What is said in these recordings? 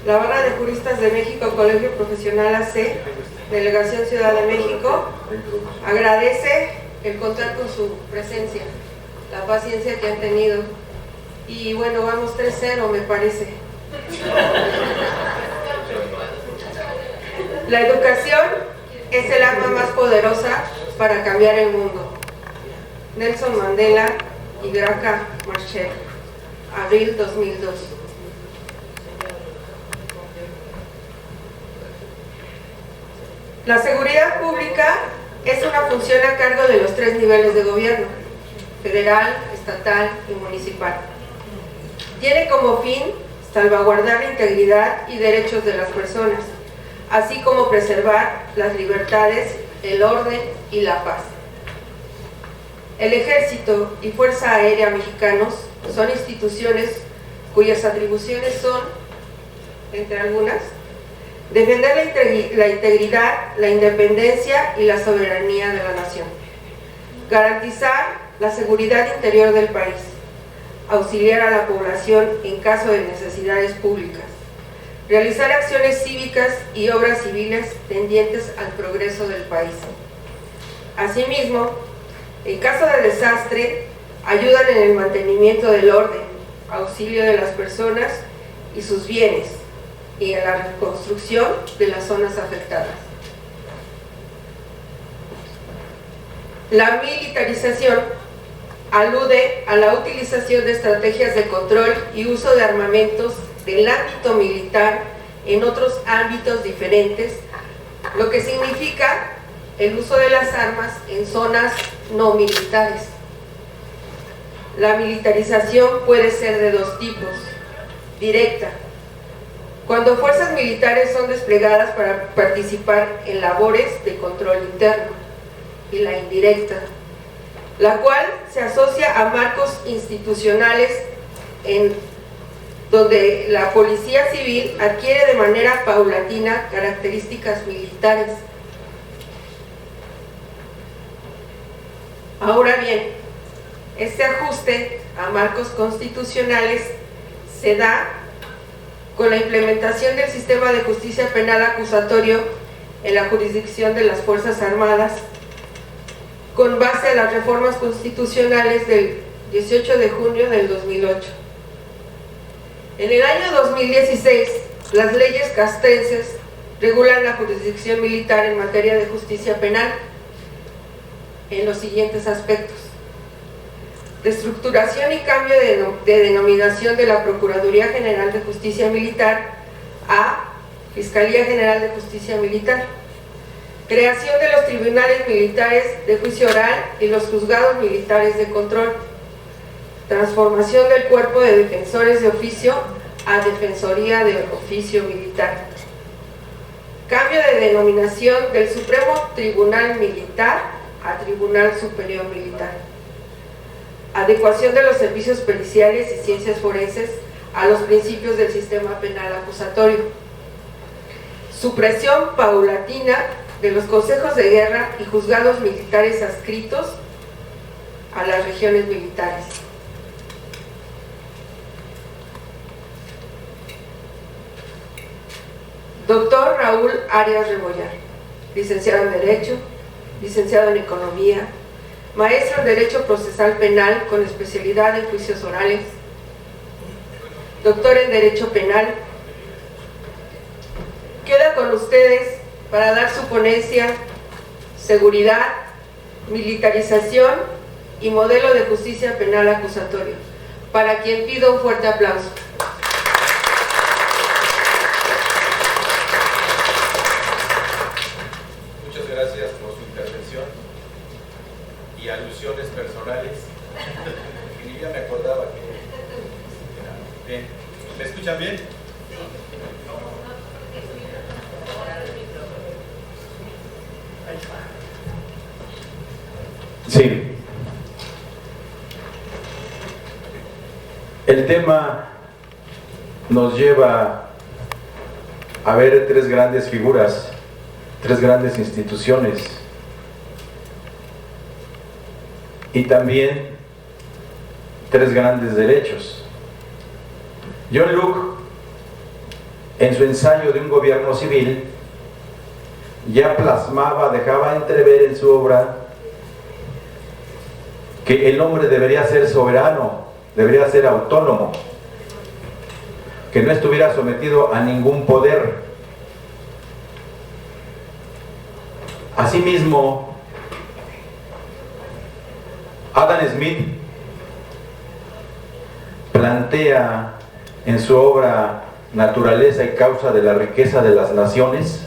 La Barra de Juristas de México, Colegio Profesional AC, Delegación Ciudad de México, agradece el contar con su presencia, la paciencia que han tenido. Y bueno, vamos 3-0, me parece. La educación es el arma más poderosa para cambiar el mundo. Nelson Mandela y Graca Machel, abril 2002. La seguridad pública es una función a cargo de los 3 niveles de gobierno: federal, estatal y municipal. Tiene como fin salvaguardar la integridad y derechos de las personas, así como preservar las libertades, el orden y la paz. El Ejército y Fuerza Aérea mexicanos son instituciones cuyas atribuciones son, entre algunas, defender la integridad, la independencia y la soberanía de la nación, garantizar la seguridad interior del país, auxiliar a la población en caso de necesidades públicas, realizar acciones cívicas y obras civiles tendientes al progreso del país. Asimismo, en caso de desastre, ayudan en el mantenimiento del orden, auxilio de las personas y sus bienes, y en la reconstrucción de las zonas afectadas. La militarización alude a la utilización de estrategias de control y uso de armamentos del ámbito militar en otros ámbitos diferentes, lo que significa el uso de las armas en zonas no militares. La militarización puede ser de 2 tipos: directa, cuando fuerzas militares son desplegadas para participar en labores de control interno, y la indirecta, la cual se asocia a marcos institucionales en donde la policía civil adquiere de manera paulatina características militares. Ahora bien, este ajuste a marcos constitucionales se da con la implementación del sistema de justicia penal acusatorio en la jurisdicción de las Fuerzas Armadas, con base a las reformas constitucionales del 18 de junio del 2008. En el año 2016, las leyes castrenses regulan la jurisdicción militar en materia de justicia penal en los siguientes aspectos: reestructuración y cambio de denominación de la Procuraduría General de Justicia Militar a Fiscalía General de Justicia Militar, creación de los tribunales militares de juicio oral y los juzgados militares de control, transformación del cuerpo de defensores de oficio a Defensoría de Oficio Militar, cambio de denominación del Supremo Tribunal Militar a Tribunal Superior Militar, adecuación de los servicios periciales y ciencias forenses a los principios del sistema penal acusatorio, supresión paulatina de los consejos de guerra y juzgados militares adscritos a las regiones militares. Doctor Raúl Arias Rebollar, licenciado en Derecho, licenciado en Economía, maestro en Derecho Procesal Penal con especialidad en juicios orales, doctor en Derecho Penal. Queda con ustedes para dar su ponencia Seguridad, Militarización y Modelo de Justicia Penal Acusatorio, para quien pido un fuerte aplauso. Muchas gracias por su intervención y alusiones personales. Y ni ya me acordaba que... Bien. ¿Me escuchan bien? Sí. El tema nos lleva a ver 3 grandes figuras, 3 grandes instituciones y también 3 grandes derechos. John Locke en su ensayo de un gobierno civil, ya plasmaba, dejaba entrever en su obra que el hombre debería ser soberano, debería ser autónomo, que no estuviera sometido a ningún poder. Asimismo, Adam Smith plantea en su obra Naturaleza y causa de la riqueza de las naciones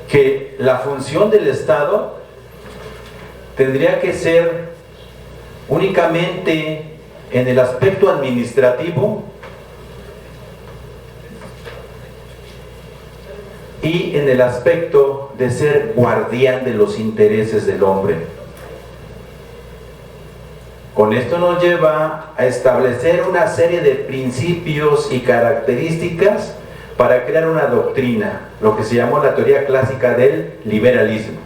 que la función del Estado tendría que ser únicamente en el aspecto administrativo y en el aspecto de ser guardián de los intereses del hombre. Con esto nos lleva a establecer una serie de principios y características para crear una doctrina, lo que se llamó la teoría clásica del liberalismo.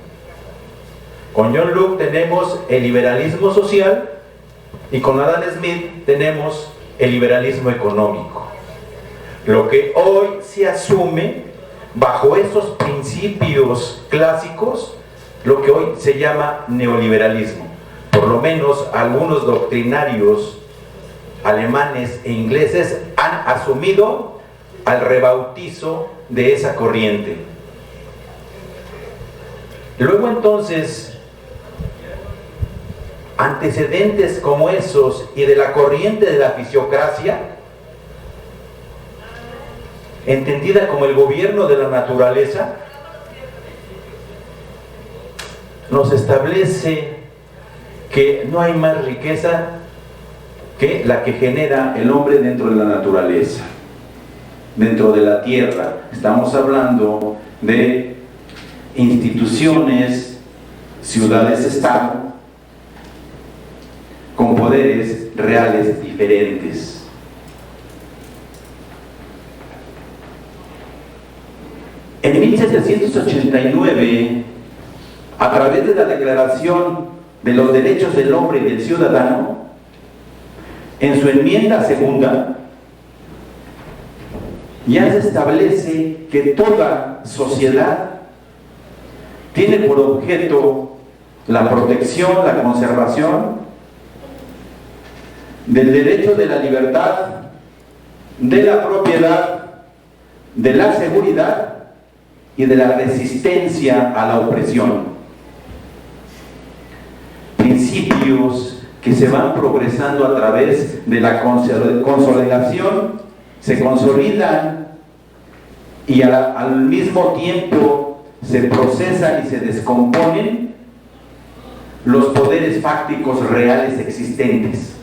Con John Locke tenemos el liberalismo social y con Adam Smith tenemos el liberalismo económico. Lo que hoy se asume bajo esos principios clásicos, lo que hoy se llama neoliberalismo. Por lo menos algunos doctrinarios alemanes e ingleses han asumido al rebautizo de esa corriente. Luego entonces, antecedentes como esos y de la corriente de la fisiocracia, entendida como el gobierno de la naturaleza, nos establece que no hay más riqueza que la que genera el hombre dentro de la naturaleza, dentro de la tierra. Estamos hablando de instituciones, ciudades-estado, con poderes reales diferentes. En 1789, a través de la Declaración de los Derechos del Hombre y del Ciudadano, en su enmienda segunda, ya se establece que toda sociedad tiene por objeto la protección, la conservación del derecho de la libertad, de la propiedad, de la seguridad y de la resistencia a la opresión. Principios que se van progresando a través de la consolidación, se consolidan y al mismo tiempo se procesan y se descomponen los poderes fácticos reales existentes.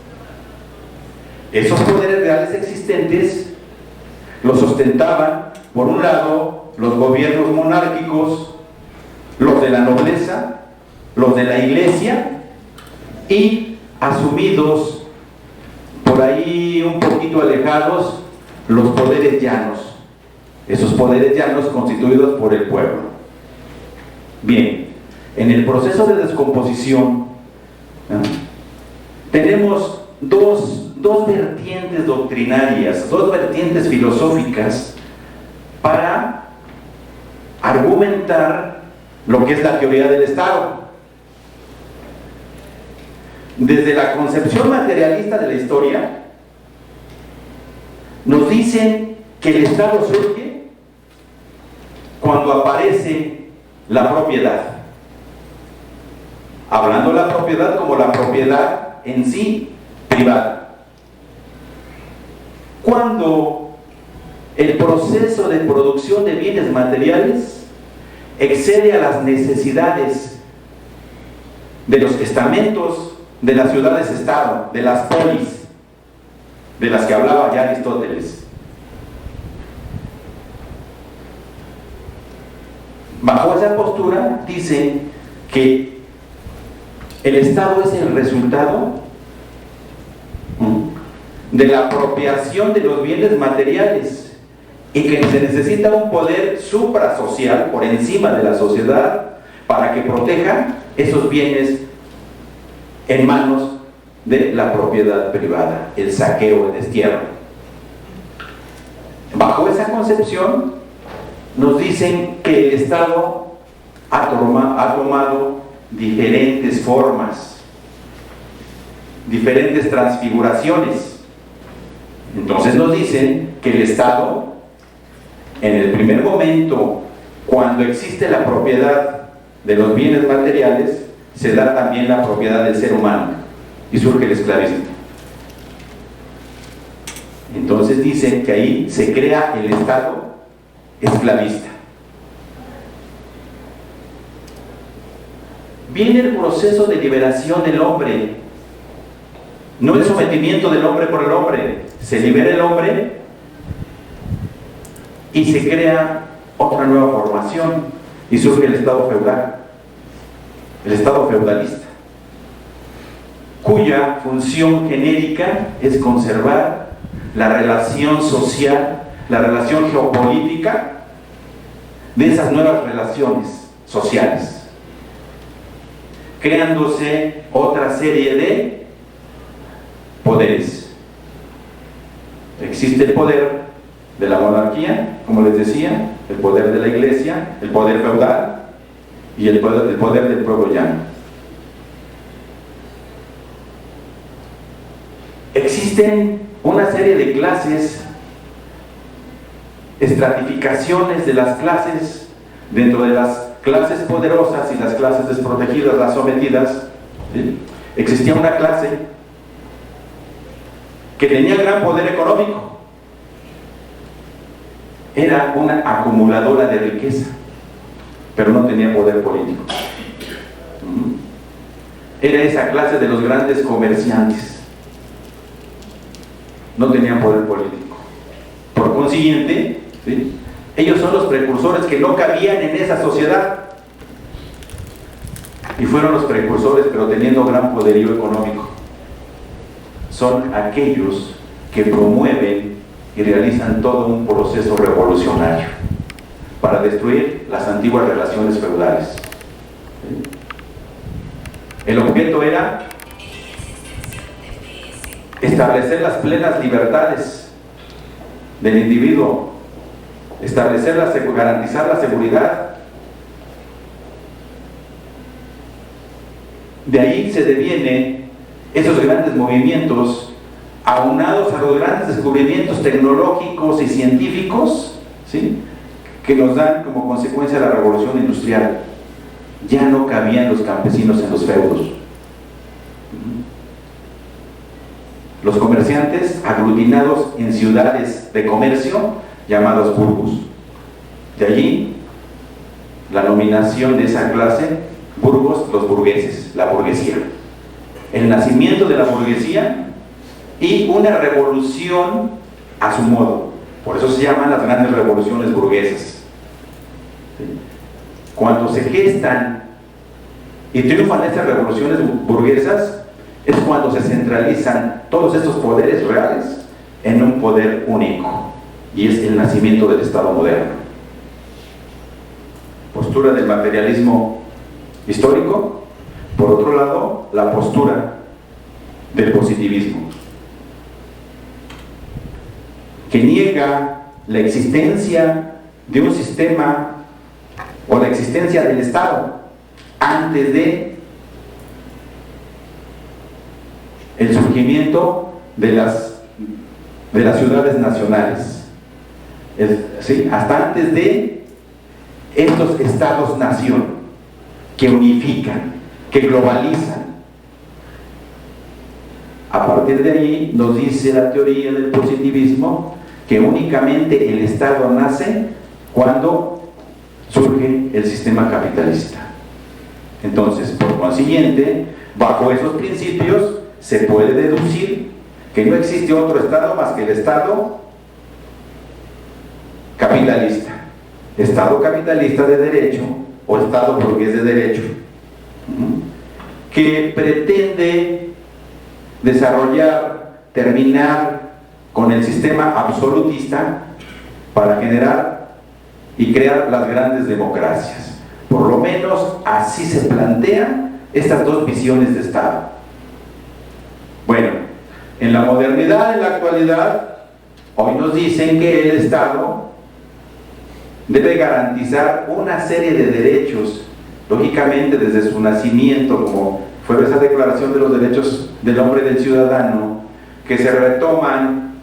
Esos poderes reales existentes los ostentaban, por un lado, los gobiernos monárquicos, los de la nobleza, los de la iglesia, y asumidos por ahí un poquito alejados los poderes llanos, esos poderes llanos constituidos por el pueblo. Bien, en el proceso de descomposición tenemos dos vertientes doctrinarias, dos vertientes filosóficas para argumentar lo que es la teoría del Estado. Desde la concepción materialista de la historia, nos dicen que el Estado surge cuando aparece la propiedad. Hablando de la propiedad como la propiedad en sí privada. Cuando el proceso de producción de bienes materiales excede a las necesidades de los estamentos de las ciudades-estado, de las polis, de las que hablaba ya Aristóteles. Bajo esa postura dicen que el Estado es el resultado de la apropiación de los bienes materiales y que se necesita un poder suprasocial por encima de la sociedad para que proteja esos bienes en manos de la propiedad privada, el saqueo, el destierro. Bajo esa concepción, nos dicen que el Estado ha tomado diferentes formas, diferentes transfiguraciones. Entonces nos dicen que el Estado, en el primer momento, cuando existe la propiedad de los bienes materiales, se da también la propiedad del ser humano y surge el esclavismo. Entonces dicen que ahí se crea el Estado esclavista. Viene el proceso de liberación del hombre, no el sometimiento del hombre por el hombre. Se libera el hombre y se crea otra nueva formación y surge el Estado feudal, el Estado feudalista, cuya función genérica es conservar la relación social, la relación geopolítica de esas nuevas relaciones sociales, creándose otra serie de poderes. Existe el poder de la monarquía, como les decía, el poder de la iglesia, el poder feudal y el poder del pueblo llano. Existen una serie de clases, estratificaciones de las clases, dentro de las clases poderosas y las clases desprotegidas, las sometidas. ¿Sí? Existía una clase que tenía gran poder económico, era una acumuladora de riqueza, pero no tenía poder político. Era esa clase de los grandes comerciantes, no tenían poder político. Por consiguiente, ¿sí?, ellos son los precursores que no cabían en esa sociedad, y fueron los precursores, pero teniendo gran poderío económico. Son aquellos que promueven y realizan todo un proceso revolucionario para destruir las antiguas relaciones feudales. El objeto era establecer las plenas libertades del individuo, garantizar la seguridad. De ahí se devienen esos grandes movimientos, aunados a los grandes descubrimientos tecnológicos y científicos, ¿sí?, que nos dan como consecuencia la revolución industrial. Ya no cabían los campesinos en los feudos. Los comerciantes aglutinados en ciudades de comercio llamados burgos. De allí la nominación de esa clase, burgos, los burgueses, la burguesía. El nacimiento de la burguesía y una revolución a su modo. Por eso se llaman las grandes revoluciones burguesas. Cuando se gestan y triunfan estas revoluciones burguesas, es cuando se centralizan todos estos poderes reales en un poder único, y es el nacimiento del Estado moderno. Postura del materialismo histórico. Por otro lado, la postura del positivismo, que niega la existencia de un sistema o la existencia del Estado antes de el surgimiento de las ciudades nacionales, ¿sí?, hasta antes de estos estados-nación que unifican, que globalizan. A partir de ahí nos dice la teoría del positivismo que únicamente el Estado nace cuando surge el sistema capitalista. Entonces, por consiguiente, bajo esos principios se puede deducir que no existe otro Estado más que el Estado capitalista, Estado capitalista de derecho o Estado burgués de derecho, que pretende desarrollar, terminar con el sistema absolutista para generar y crear las grandes democracias. Por lo menos así se plantean estas dos visiones de Estado. Bueno, en la modernidad, en la actualidad, hoy nos dicen que el Estado debe garantizar una serie de derechos, lógicamente desde su nacimiento, como fue esa Declaración de los Derechos del Hombre y del Ciudadano, que se retoman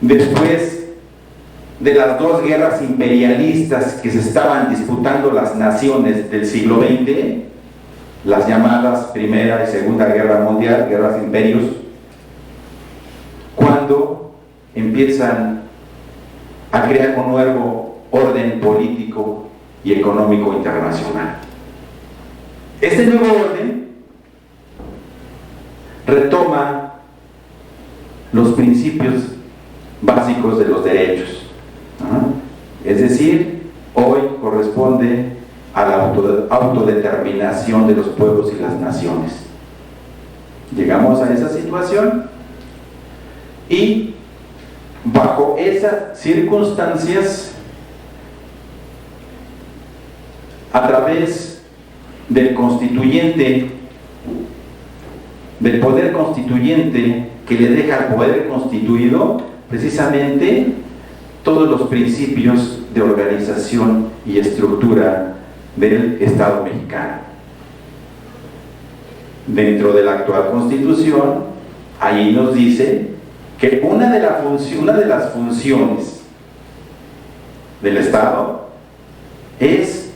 después de las dos guerras imperialistas que se estaban disputando las naciones del siglo XX, las llamadas Primera y Segunda Guerra Mundial, guerras imperios, cuando empiezan a crear un nuevo orden político y económico internacional. Este nuevo orden retoma los principios básicos de los derechos. Es decir, hoy corresponde a la autodeterminación de los pueblos y las naciones. Llegamos a esa situación y bajo esas circunstancias, a través del constituyente, del poder constituyente que le deja al poder constituido precisamente todos los principios de organización y estructura del Estado mexicano. Dentro de la actual Constitución, ahí nos dice que una de las funciones del Estado es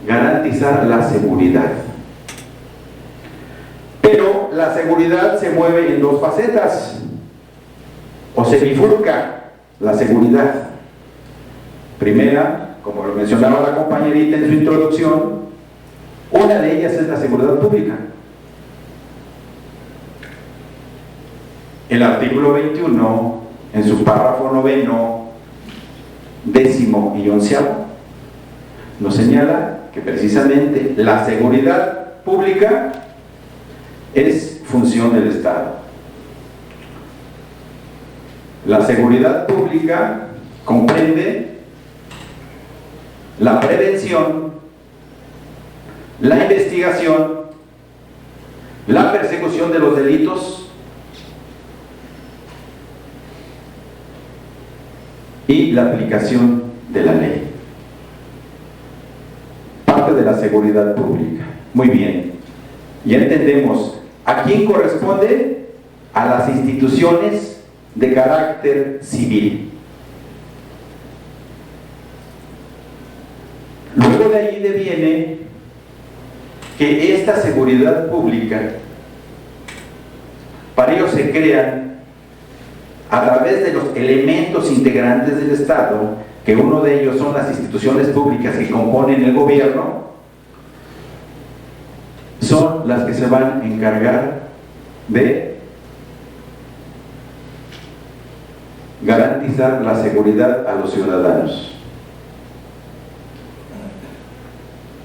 garantizar la seguridad. Pero la seguridad se mueve en dos facetas, o se bifurca la seguridad. Primera, como lo mencionaba la compañerita en su introducción, una de ellas es la seguridad pública. El artículo 21, en su párrafo 9, 10 y 11, nos señala que precisamente la seguridad pública es función del Estado. La seguridad pública comprende la prevención, la investigación, la persecución de los delitos y la aplicación de la ley. Parte de la seguridad pública. Muy bien, ya entendemos a quién corresponde: a las instituciones de carácter civil. Luego de ahí deviene que esta seguridad pública, para ello se crean a través de los elementos integrantes del Estado, que uno de ellos son las instituciones públicas que componen el gobierno, son las que se van a encargar de garantizar la seguridad a los ciudadanos.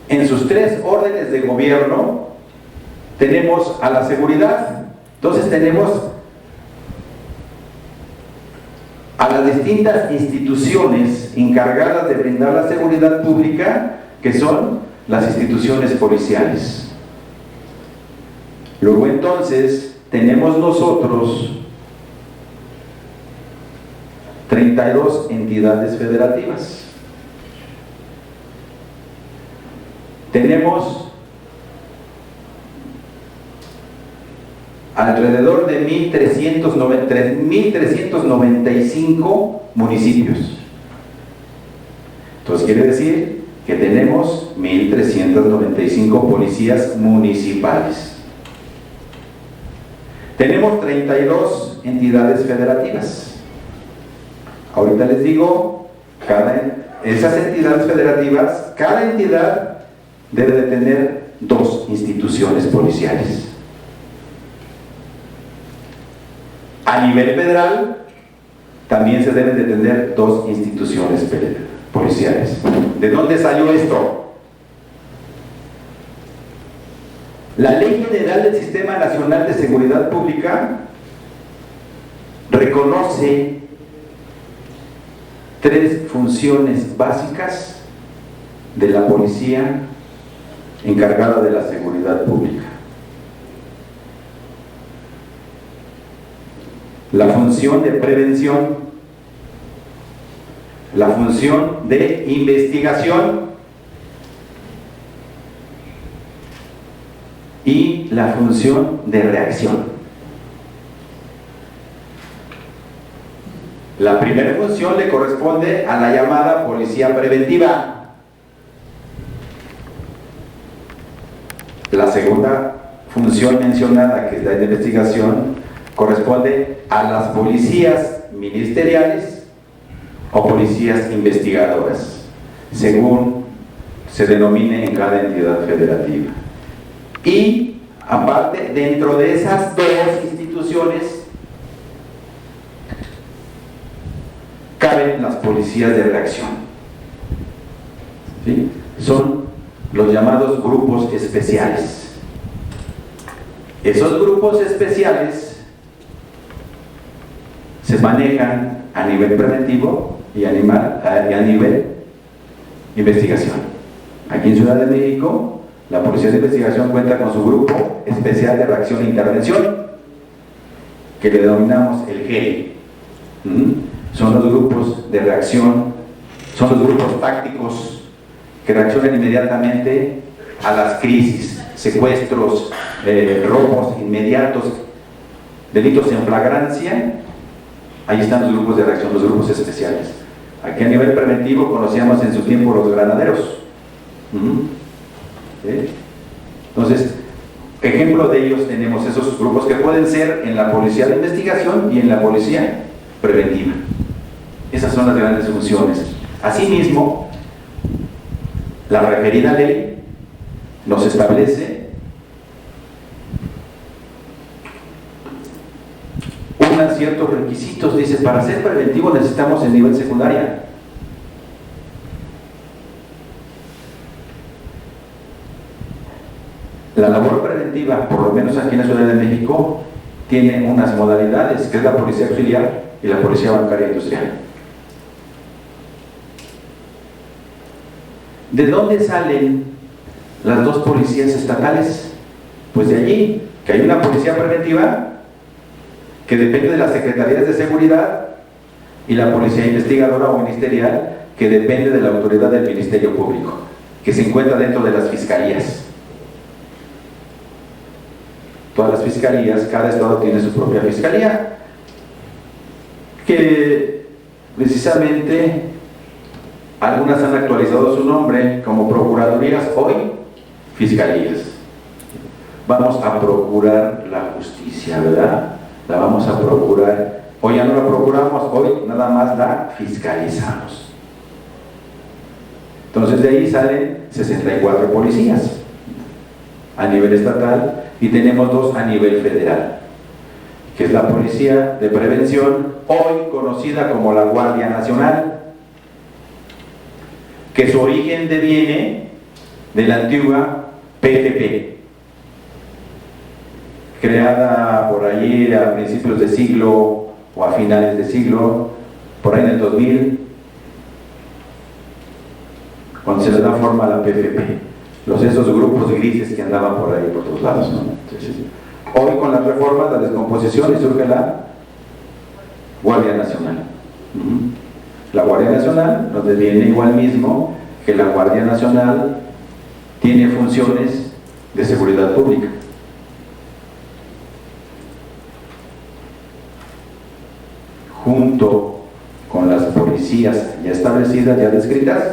En sus tres órdenes de gobierno tenemos a la seguridad. Entonces tenemos a las distintas instituciones encargadas de brindar la seguridad pública, que son las instituciones policiales. Luego entonces tenemos nosotros 32 entidades federativas. Tenemos alrededor de 1.395 municipios. Entonces quiere decir que tenemos 1.395 policías municipales. Tenemos 32 entidades federativas. Ahorita les digo, esas entidades federativas, cada entidad debe de tener 2 instituciones policiales. A nivel federal, también se deben de tener 2 instituciones policiales. ¿De dónde salió esto? La Ley General del Sistema Nacional de Seguridad Pública reconoce 3 funciones básicas de la policía encargada de la seguridad pública. la función de prevención, la función de investigación y la función de reacción. La primera función le corresponde a la llamada policía preventiva. La segunda función mencionada, que es la de investigación, corresponde a las policías ministeriales o policías investigadoras, según se denomine en cada entidad federativa. Y aparte, dentro de esas dos instituciones caben las policías de reacción, ¿sí? Son los llamados grupos especiales. Esos grupos especiales se manejan a nivel preventivo y a nivel investigación. Aquí en Ciudad de México, la Policía de Investigación cuenta con su grupo especial de reacción e intervención, que le denominamos el GERI. Son los grupos de reacción, son los grupos tácticos que reaccionan inmediatamente a las crisis, secuestros, robos inmediatos, delitos en flagrancia. Ahí están los grupos de reacción, los grupos especiales. Aquí a nivel preventivo conocíamos en su tiempo los granaderos. ¿Sí? Entonces, ejemplo de ellos tenemos esos grupos que pueden ser en la policía de investigación y en la policía preventiva. Esas son las grandes funciones. Asimismo, la referida ley nos establece unos ciertos requisitos. Dice, para ser preventivo necesitamos el nivel secundaria. La labor preventiva, por lo menos aquí en la Ciudad de México, tiene unas modalidades, que es la policía auxiliar y la policía bancaria industrial. ¿De dónde salen las dos policías estatales? Pues de allí, que hay una policía preventiva que depende de las secretarías de seguridad y la policía investigadora o ministerial que depende de la autoridad del Ministerio Público, que se encuentra dentro de las fiscalías. Todas las fiscalías, cada estado tiene su propia fiscalía, que precisamente algunas han actualizado su nombre como procuradurías, hoy fiscalías. Vamos a procurar la justicia, ¿verdad? La vamos a procurar. Hoy ya no la procuramos, hoy nada más la fiscalizamos. Entonces de ahí salen 64 policías a nivel estatal y tenemos 2 a nivel federal, que es la Policía de Prevención, hoy conocida como la Guardia Nacional, que su origen deviene de la antigua PFP, creada por allí a principios de siglo o a finales de siglo, por ahí en el 2000, cuando se le da forma a la PFP. Esos grupos grises que andaban por ahí por todos lados, ¿no? Entonces, hoy con las reformas, la descomposición, y surge la Guardia Nacional. La Guardia Nacional nos deviene igual mismo que la Guardia Nacional tiene funciones de seguridad pública. Junto con las policías ya establecidas, ya descritas,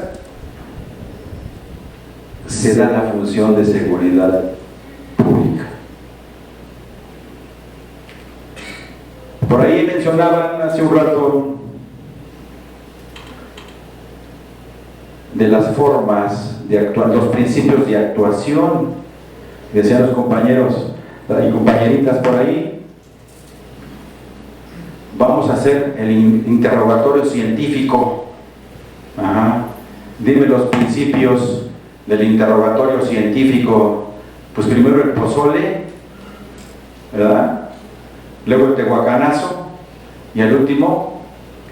se da la función de seguridad pública. Por ahí mencionaban hace un rato de las formas de actuar, los principios de actuación. Decían los compañeros y compañeritas por ahí, vamos a hacer el interrogatorio científico. Dime los principios del interrogatorio científico. Pues primero el pozole, ¿verdad? Luego el tehuacanazo y al último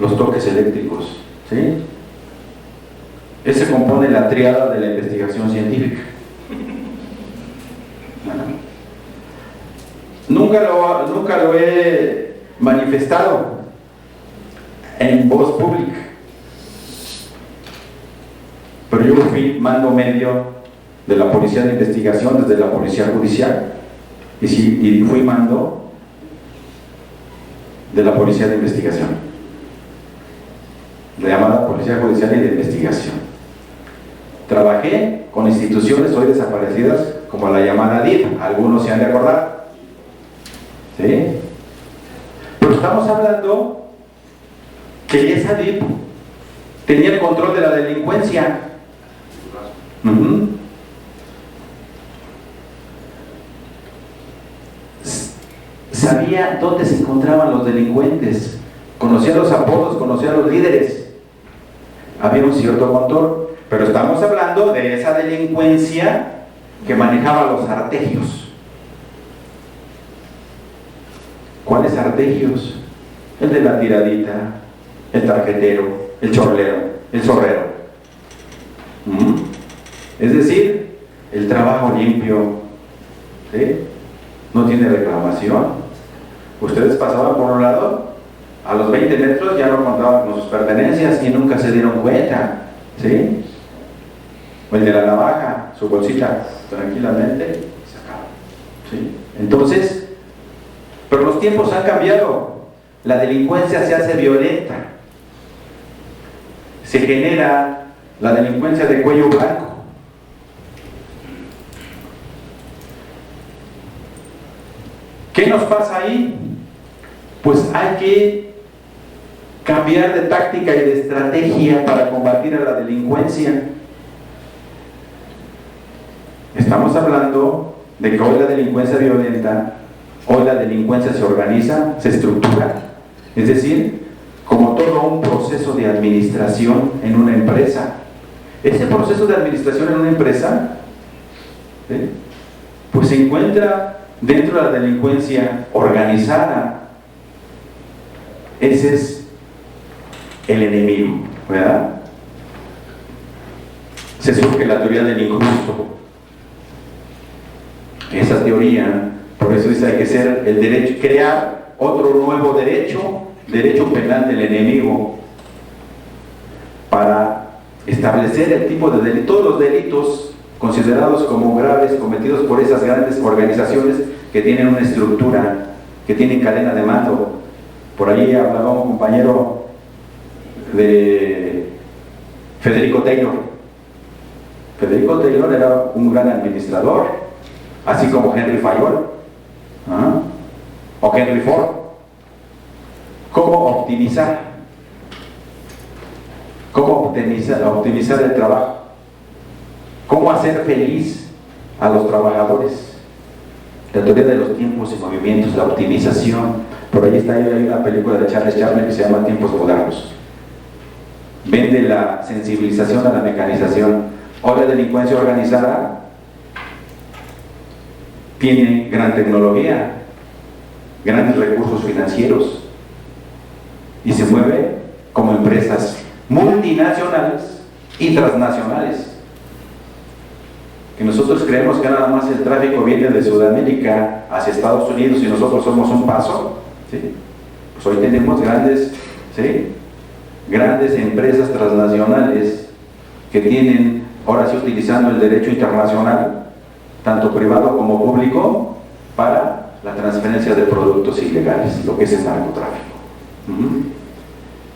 los toques eléctricos, ¿sí? Ese compone la tríada de la investigación científica. Nunca lo he manifestado en voz pública. Pero yo fui mando medio de la Policía de Investigación, desde la Policía Judicial, y fui mando de la Policía de Investigación, la llamada Policía Judicial y de Investigación. Trabajé con instituciones hoy desaparecidas, como la llamada DIF, algunos se han de acordar, ¿sí? Pero estamos hablando que esa DIF tenía el control de la delincuencia. Sabía dónde se encontraban los delincuentes, conocía los apodos, conocía los líderes, había un cierto control. Pero estamos hablando de esa delincuencia que manejaba los artegios. ¿Cuáles artegios? El de la tiradita, el tarjetero, el chorlero, el zorrero. Es decir, el trabajo limpio, ¿sí? No tiene reclamación. Ustedes pasaban por un lado, a los 20 metros ya no contaban con sus pertenencias y nunca se dieron cuenta, ¿sí? O el de la navaja, su bolsita, tranquilamente sacaba, ¿sí? Entonces, pero los tiempos han cambiado. La delincuencia se hace violenta. Se genera la delincuencia de cuello blanco. ¿Qué nos pasa ahí? Pues hay que cambiar de táctica y de estrategia para combatir a la delincuencia. Estamos hablando de que hoy la delincuencia violenta, hoy la delincuencia se organiza, se estructura. Es decir, como todo un proceso de administración en una empresa. Ese proceso de administración en una empresa, ¿sí?, pues se encuentra dentro de la delincuencia organizada. Ese es el enemigo, ¿verdad? Se surge la teoría del injusto. Esa teoría, por eso dice, hay que ser el derecho, crear otro nuevo derecho, derecho penal del enemigo, para establecer el tipo de delito, todos los delitos considerados como graves cometidos por esas grandes organizaciones que tienen una estructura, que tienen cadena de mando. Por ahí hablaba un compañero de Federico Taylor. Federico Taylor era un gran administrador, así como Henry Fayol, o Henry Ford. ¿Cómo optimizar? ¿Cómo optimizar el trabajo? ¿Cómo hacer feliz a los trabajadores? La teoría de los tiempos y movimientos, la optimización. Por ahí está, hay una película de Charles Chaplin que se llama Tiempos Modernos. Vende la sensibilización a la mecanización. Hoy la delincuencia organizada tiene gran tecnología, grandes recursos financieros y se mueve como empresas multinacionales y transnacionales. Que nosotros creemos que nada más el tráfico viene de Sudamérica hacia Estados Unidos y nosotros somos un paso, ¿sí? Pues hoy tenemos grandes, ¿sí?, grandes empresas transnacionales que tienen, ahora sí, utilizando el derecho internacional, tanto privado como público, para la transferencia de productos ilegales, lo que es el narcotráfico.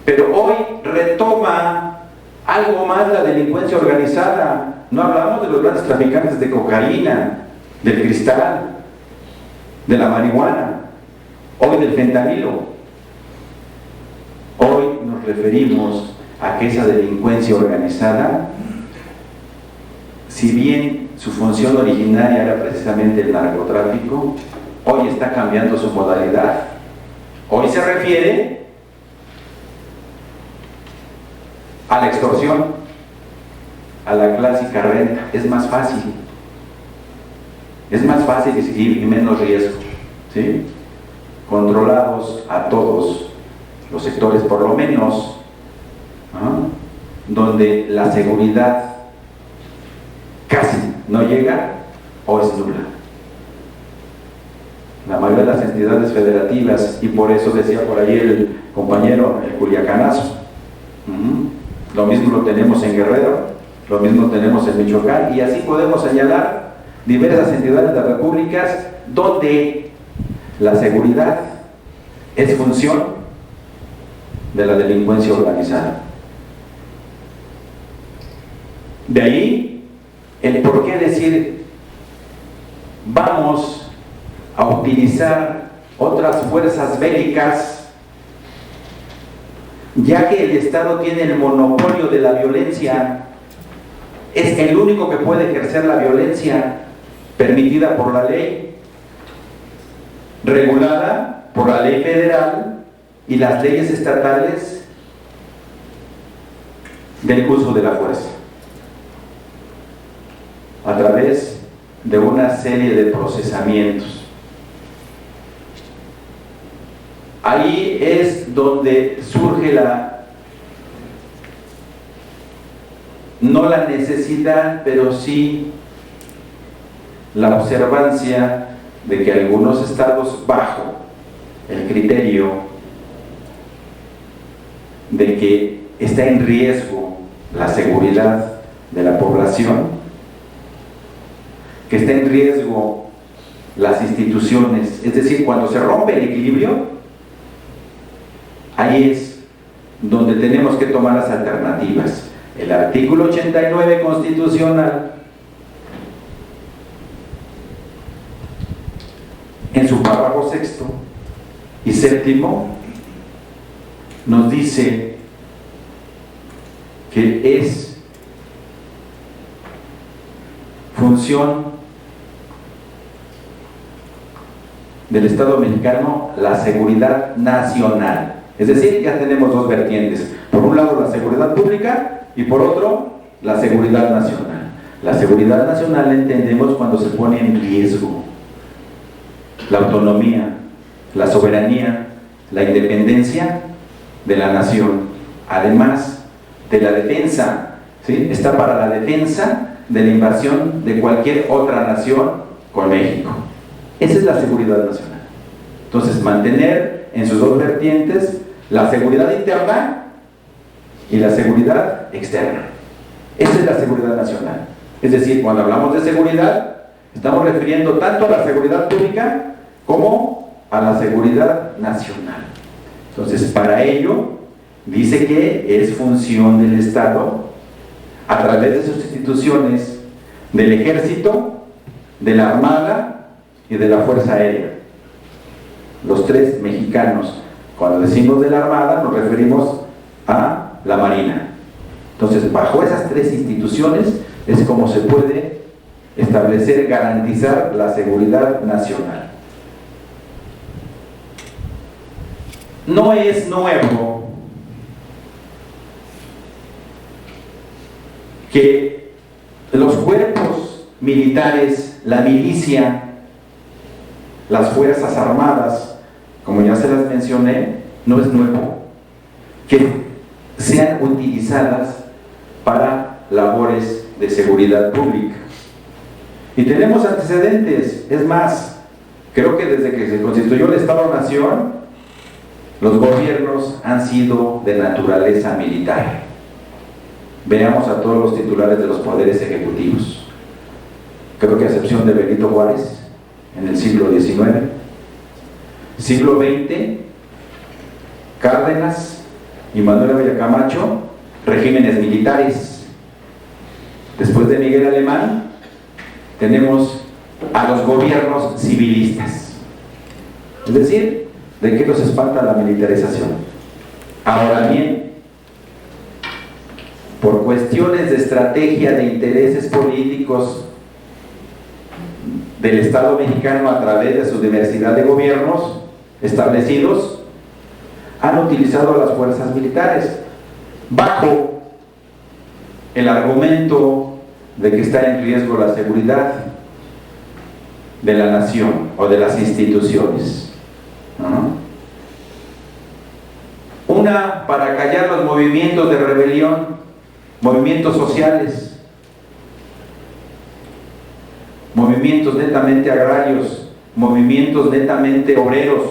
Pero hoy retoma algo más la delincuencia organizada. No hablamos de los grandes traficantes de cocaína, del cristal, de la marihuana, hoy del fentanilo. Hoy nos referimos a que esa delincuencia organizada, si bien su función originaria era precisamente el narcotráfico, hoy está cambiando su modalidad. Hoy se refiere a la extorsión, a la clásica renta. Es más fácil y menos riesgo, ¿sí? Controlados a todos los sectores, por lo menos, donde la seguridad casi no llega o es nula. la mayoría de las entidades federativas, y por eso decía por ahí el compañero, el culiacanazo. Lo mismo lo tenemos en Guerrero, lo mismo tenemos en Michoacán, y así podemos señalar diversas entidades de repúblicas donde la seguridad es función de la delincuencia organizada. De ahí el por qué decir vamos a utilizar otras fuerzas bélicas, ya que el Estado tiene el monopolio de la violencia, es el único que puede ejercer la violencia permitida por la ley, regulada por la ley federal y las leyes estatales del uso de la fuerza, a través de una serie de procesamientos. Ahí es donde surge no la necesidad, pero sí la observancia de que algunos estados, bajo el criterio de que está en riesgo la seguridad de la población, que está en riesgo las instituciones, es decir, cuando se rompe el equilibrio, ahí es donde tenemos que tomar las alternativas. El artículo 89 constitucional, en su párrafo 6º y 7º, nos dice que es función del Estado mexicano la seguridad nacional. Es decir, ya tenemos dos vertientes: por un lado la seguridad pública y por otro la seguridad nacional. La seguridad nacional la entendemos cuando se pone en riesgo la autonomía, la soberanía, la independencia de la nación, además de la defensa, ¿sí? Está para la defensa de la invasión de cualquier otra nación con México. Esa es la seguridad nacional. Entonces, mantener en sus dos vertientes la seguridad interna y la seguridad externa. Esa es la seguridad nacional. Es decir, cuando hablamos de seguridad, estamos refiriendo tanto a la seguridad pública como a la seguridad nacional. Entonces, para ello, dice que es función del Estado, a través de sus instituciones, del Ejército, de la Armada y de la Fuerza Aérea. Los tres mexicanos. Cuando decimos de la Armada, nos referimos a la Marina. Entonces, bajo esas tres instituciones es como se puede establecer, garantizar la seguridad nacional. No es nuevo que los cuerpos militares, la milicia, las fuerzas armadas, como ya se las mencioné, no es nuevo que sean utilizadas para labores de seguridad pública. Y tenemos antecedentes. Es más, creo que desde que se constituyó el Estado-Nación, los gobiernos han sido de naturaleza militar. Veamos a todos los titulares de los poderes ejecutivos. Creo que a excepción de Benito Juárez, en el siglo XIX, siglo XX, Cárdenas y Manuel Ávila Camacho, regímenes militares. Después de Miguel Alemán, tenemos a los gobiernos civilistas. Es decir, ¿de qué nos espanta la militarización? Ahora bien, por cuestiones de estrategia, de intereses políticos del Estado mexicano a través de su diversidad de gobiernos establecidos, han utilizado a las fuerzas militares bajo el argumento de que está en riesgo la seguridad de la nación o de las instituciones. Una, para callar los movimientos de rebelión, movimientos sociales, movimientos netamente agrarios movimientos netamente obreros,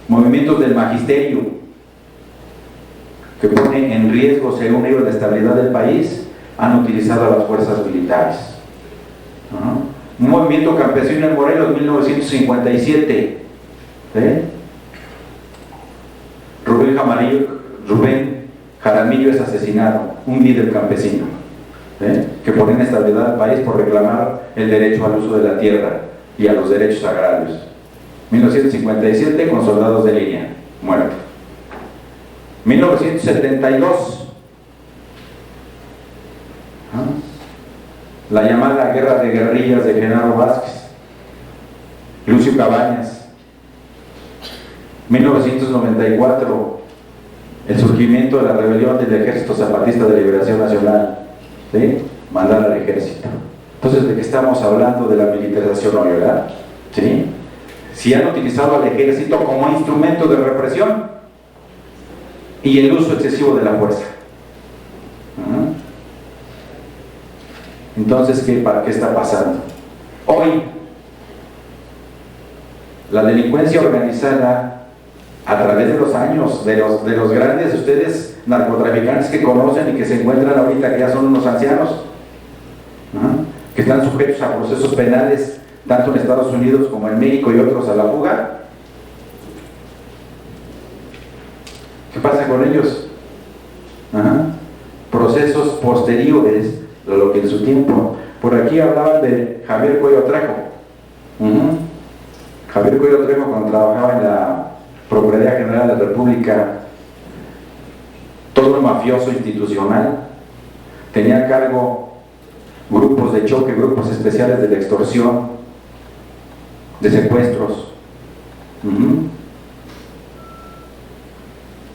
movimientos del magisterio, que ponen en riesgo, según ellos, la estabilidad del país, han utilizado a las fuerzas militares. Un movimiento campesino en Morelos, 1957. Rubén Jaramillo es asesinado, un líder campesino, que pone inestabilidad al país por reclamar el derecho al uso de la tierra y a los derechos agrarios. 1957, con soldados de línea, muerto. 1972, la llamada guerra de guerrillas de Genaro Vázquez, Lucio Cabañas. 1994, el surgimiento de la rebelión del Ejército Zapatista de Liberación Nacional, ¿sí? Mandar al ejército. Entonces, ¿de qué estamos hablando? De la militarización hoy, ¿verdad? ¿Sí? Si han utilizado al ejército como instrumento de represión y el uso excesivo de la fuerza. Entonces, ¿qué está pasando? Hoy, la delincuencia organizada, a través de los años, de los grandes, ustedes, narcotraficantes que conocen y que se encuentran ahorita, que ya son unos ancianos, que están sujetos a procesos penales, tanto en Estados Unidos como en México y otros a la fuga. ¿Qué pasa con ellos? Procesos posteriores a lo que en su tiempo. Por aquí hablaban de Javier Cuello Trejo. Javier Cuello Trejo, cuando trabajaba en la Procuraduría General de la República, todo un mafioso institucional, tenía a cargo grupos de choque, grupos especiales de la extorsión, de secuestros,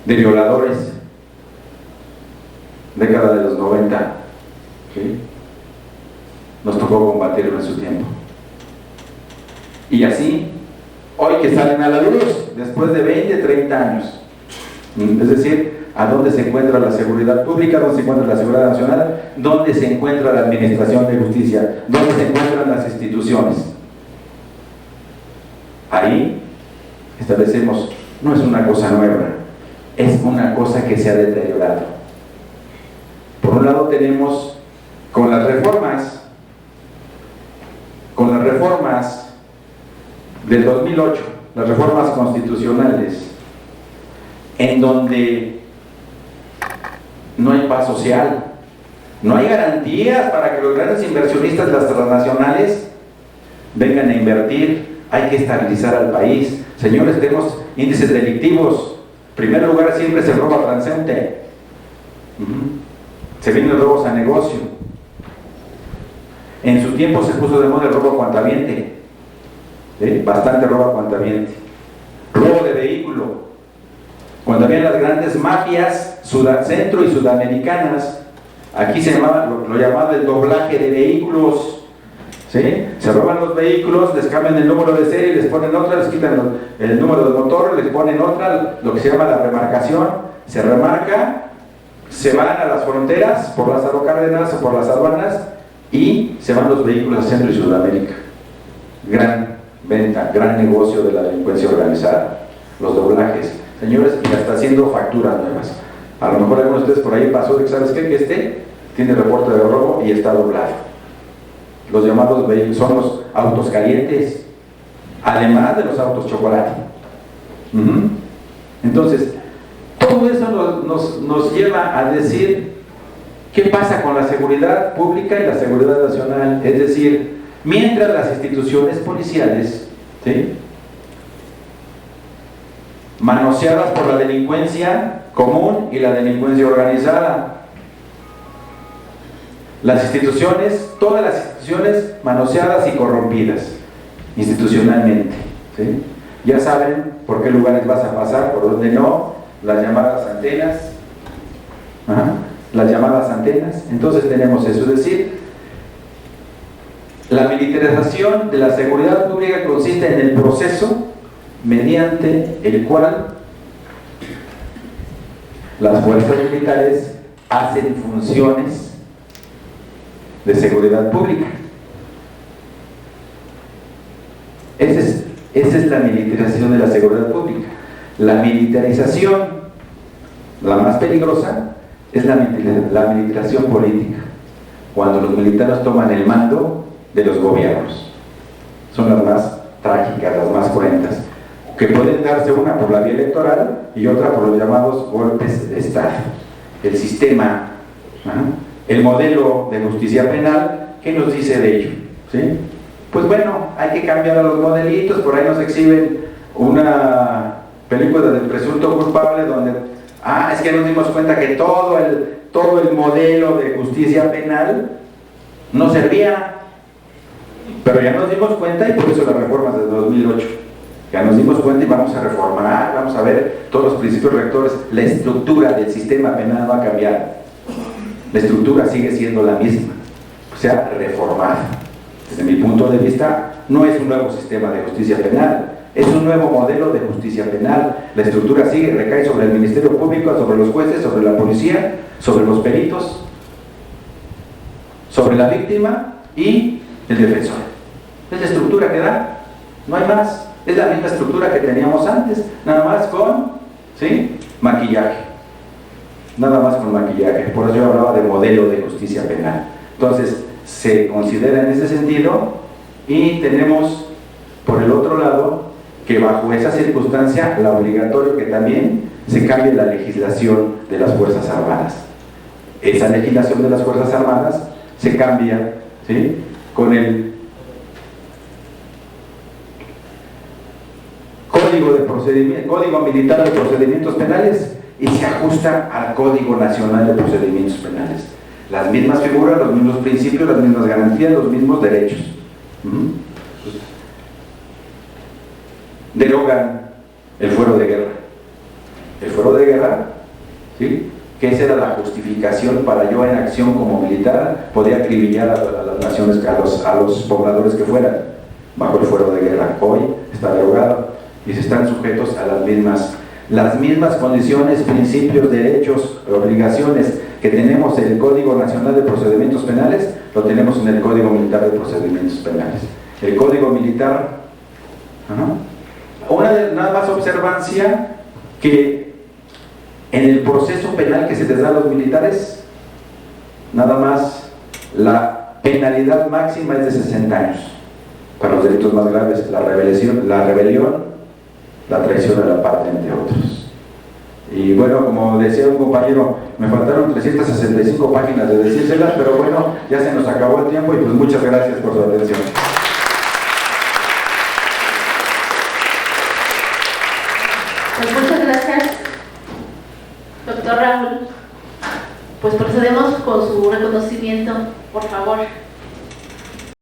de violadores, década de los 90, ¿sí? Nos tocó combatirlo en su tiempo. Y así, hoy que salen a la luz, después de 20, 30 años, es decir, ¿a dónde se encuentra la seguridad pública? ¿Dónde se encuentra la seguridad nacional? ¿Dónde se encuentra la administración de justicia? ¿Dónde se encuentran las instituciones? Ahí establecemos, no es una cosa nueva, es una cosa que se ha deteriorado. Por un lado tenemos con las reformas del 2008, las reformas constitucionales, en donde no hay paz social, no hay garantías para que los grandes inversionistas, las transnacionales, vengan a invertir. Hay que estabilizar al país. Señores, tenemos índices delictivos. En primer lugar siempre se roba transeúnte. Se vienen robos a negocio. En su tiempo se puso de moda el robo a cuentaviente. Bastante robo a cuentaviente. Robo de vehículo. Cuando habían las grandes mafias centro y sudamericanas, aquí se llamaba, lo llamaban el doblaje de vehículos. ¿Sí? Se roban los vehículos, les cambian el número de serie, les ponen otra, les quitan el número del motor, les ponen otra, lo que se llama la remarcación. Se remarca, se van a las fronteras por las Cárdenas o por las aduanas y se van los vehículos a Centro y Sudamérica. Gran venta, gran negocio de la delincuencia organizada, los doblajes. Señores, y hasta haciendo facturas nuevas. A lo mejor algunos de ustedes por ahí pasó de que, ¿sabes qué? Que este tiene reporte de robo y está doblado. Los llamados vehículos son los autos calientes, además de los autos chocolate. Entonces, todo eso nos lleva a decir qué pasa con la seguridad pública y la seguridad nacional. Es decir, mientras las instituciones policiales, ¿sí?, manoseadas por la delincuencia común y la delincuencia organizada, las instituciones, todas las instituciones manoseadas y corrompidas institucionalmente, ¿sí? Ya saben por qué lugares vas a pasar, por dónde no, las llamadas antenas, las llamadas antenas. Entonces tenemos eso, es decir, la militarización de la seguridad pública consiste en el proceso mediante el cual las fuerzas militares hacen funciones de seguridad pública. Esa es la militarización de la seguridad pública. La militarización, la más peligrosa, es la militarización política, cuando los militares toman el mando de los gobiernos. Son las más trágicas, las más cruentas, que pueden darse una por la vía electoral y otra por los llamados golpes de Estado. El sistema, el modelo de justicia penal, ¿qué nos dice de ello? ¿Sí? Pues bueno, hay que cambiar a los modelitos. Por ahí nos exhiben una película del presunto culpable donde, es que nos dimos cuenta que todo el modelo de justicia penal no servía, pero ya nos dimos cuenta, y por eso las reformas de 2008, ya nos dimos cuenta y vamos a reformar, vamos a ver todos los principios rectores. La estructura del sistema penal va a cambiar, la estructura sigue siendo la misma, o sea, reformada. Desde mi punto de vista, no es un nuevo sistema de justicia penal, es un nuevo modelo de justicia penal. La estructura sigue, recae sobre el Ministerio Público, sobre los jueces, sobre la policía, sobre los peritos, sobre la víctima y el defensor. Es la estructura que da, no hay más. Es la misma estructura que teníamos antes, nada más con maquillaje. Nada más con maquillaje. Por eso yo hablaba de modelo de justicia penal. Entonces, se considera en ese sentido, y tenemos por el otro lado que bajo esa circunstancia la obligatorio que también se cambie la legislación de las Fuerzas Armadas. Esa legislación de las Fuerzas Armadas se cambia con el Código Militar de Procedimientos Penales, y se ajusta al Código Nacional de Procedimientos Penales. Las mismas figuras, los mismos principios, las mismas garantías, los mismos derechos. Derogan el fuero de guerra. El fuero de guerra, que esa era la justificación para yo en acción como militar podía acribillar a las naciones, a los pobladores que fueran bajo el fuero de guerra. Hoy está derogado y se están sujetos a las mismas condiciones, principios, derechos, obligaciones que tenemos en el Código Nacional de Procedimientos Penales, lo tenemos en el Código Militar de Procedimientos Penales. El Código Militar, nada más observancia, que en el proceso penal que se les da a los militares, nada más la penalidad máxima es de 60 años para los delitos más graves, la rebelión, la traición a la patria, entre otros. Y bueno, como decía un compañero, me faltaron 365 páginas de decírselas, pero bueno, ya se nos acabó el tiempo, y pues muchas gracias por su atención. Pues muchas gracias, doctor Raúl. Pues procedemos con su reconocimiento, por favor.